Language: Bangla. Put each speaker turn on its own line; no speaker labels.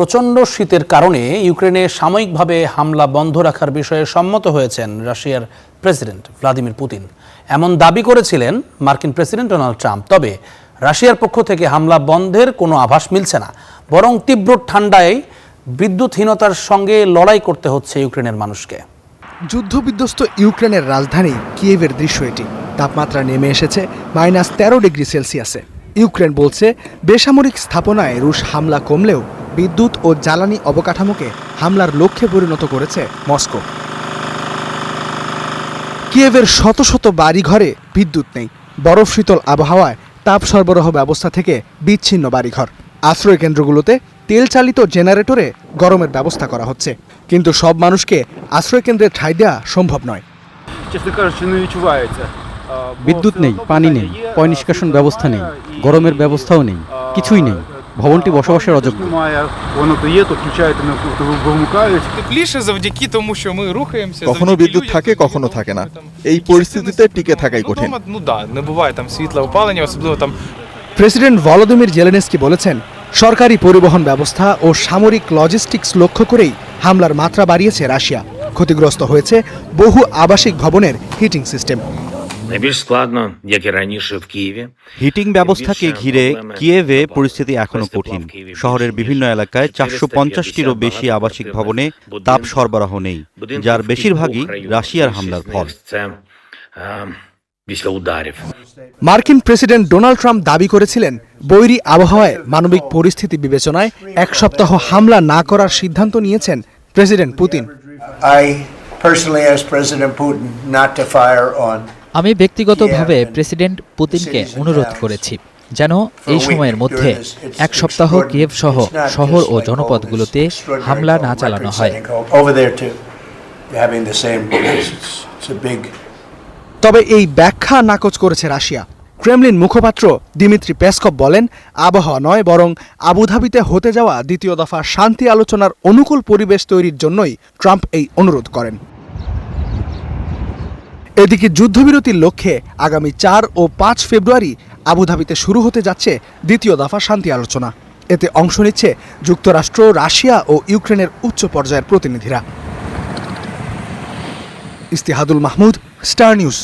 প্রচণ্ড শীতের কারণে ইউক্রেনে সাময়িকভাবে হামলা বন্ধ রাখার বিষয়ে সম্মত হয়েছেন রাশিয়ার প্রেসিডেন্ট ভ্লাদিমির পুতিন। এমন দাবি করেছিলেন মার্কিন প্রেসিডেন্ট ডোনাল্ড ট্রাম্প। তবে রাশিয়ার পক্ষ থেকে হামলা বন্ধের কোনো আভাস মিলছে না, বরং তীব্র ঠান্ডায় বিদ্যুৎহীনতার সঙ্গে লড়াই করতে হচ্ছে ইউক্রেনের মানুষকে।
যুদ্ধবিধ্বস্ত ইউক্রেনের রাজধানী কিয়েভের দৃশ্য এটি। তাপমাত্রা নেমে এসেছে -13°C। ইউক্রেন বলছে বেসামরিক স্থাপনায় রুশ হামলা কমলেও বিদ্যুৎ ও জ্বালানি অবকাঠামোকে হামলার লক্ষ্যে পরিণত করেছে মস্কো। কিয়েভের শত শত বাড়িঘরে বিদ্যুৎ নেই। বরফ শীতল আবহাওয়ায় তাপ সরবরাহ ব্যবস্থা থেকে বিচ্ছিন্ন বাড়িঘর। আশ্রয় কেন্দ্রগুলোতে তেল চালিত জেনারেটরে গরমের ব্যবস্থা করা হচ্ছে, কিন্তু সব মানুষকে আশ্রয় কেন্দ্রে ঠাঁই দেওয়া সম্ভব নয়।
বিদ্যুৎ নেই, পানি নেই, পয় নিষ্কাশন ব্যবস্থা নেই, গরমের ব্যবস্থাও নেই, কিছুই নেই। ভবনটি বসবাসের অযোগ্য।
কখনো বিদ্যুৎ থাকে, কখনো থাকে না। এই পরিস্থিতিতে টিকে থাকাই কঠিন।
প্রেসিডেন্ট ভলোদিমির জেলেনস্কি বলেছেন, সরকারি পরিবহন ব্যবস্থা ও সামরিক লজিস্টিক্স লক্ষ্য করেই হামলার মাত্রা বাড়িয়েছে রাশিয়া। ক্ষতিগ্রস্ত হয়েছে বহু আবাসিক ভবনের হিটিং সিস্টেম।
হিটিং ব্যবস্থাকে ঘিরে কিয়েভে পরিস্থিতি এখনো কঠিন। শহরের বিভিন্ন এলাকায় 450টিরও বেশি আবাসিক ভবনে তাপ সরবরাহ নেই, যার বেশিরভাগই রাশিয়ার হামলার ফল।
মার্কিন প্রেসিডেন্ট ডোনাল্ড ট্রাম্প দাবি করেছিলেন, বৈরী আবহাওয়ায় মানবিক পরিস্থিতি বিবেচনায় 1 সপ্তাহ হামলা না করার সিদ্ধান্ত নিয়েছেন প্রেসিডেন্ট পুতিন।
আমি ব্যক্তিগতভাবে প্রেসিডেন্ট পুতিনকে অনুরোধ করেছি যেন এই সময়ের মধ্যে 1 সপ্তাহ কিয়েভ সহ শহর ও জনপদগুলোতে হামলা না চালানো হয়।
তবে এই ব্যাখ্যা নাকচ করেছে রাশিয়া। ক্রেমলিন মুখপাত্র দিমিত্রি পেসকভ বলেন, আবহাওয়া নয়, বরং আবুধাবিতে হতে যাওয়া দ্বিতীয় দফা শান্তি আলোচনার অনুকূল পরিবেশ তৈরির জন্যই ট্রাম্প এই অনুরোধ করেন। এদিকে যুদ্ধবিরতির লক্ষ্যে আগামী 4 ও 5 ফেব্রুয়ারি আবুধাবিতে শুরু হতে যাচ্ছে দ্বিতীয় দফা শান্তি আলোচনা। এতে অংশ নিচ্ছে যুক্তরাষ্ট্র, রাশিয়া ও ইউক্রেনের উচ্চ পর্যায়ের প্রতিনিধিরা। ইস্তিহাদুল মাহমুদ, স্টার নিউজ।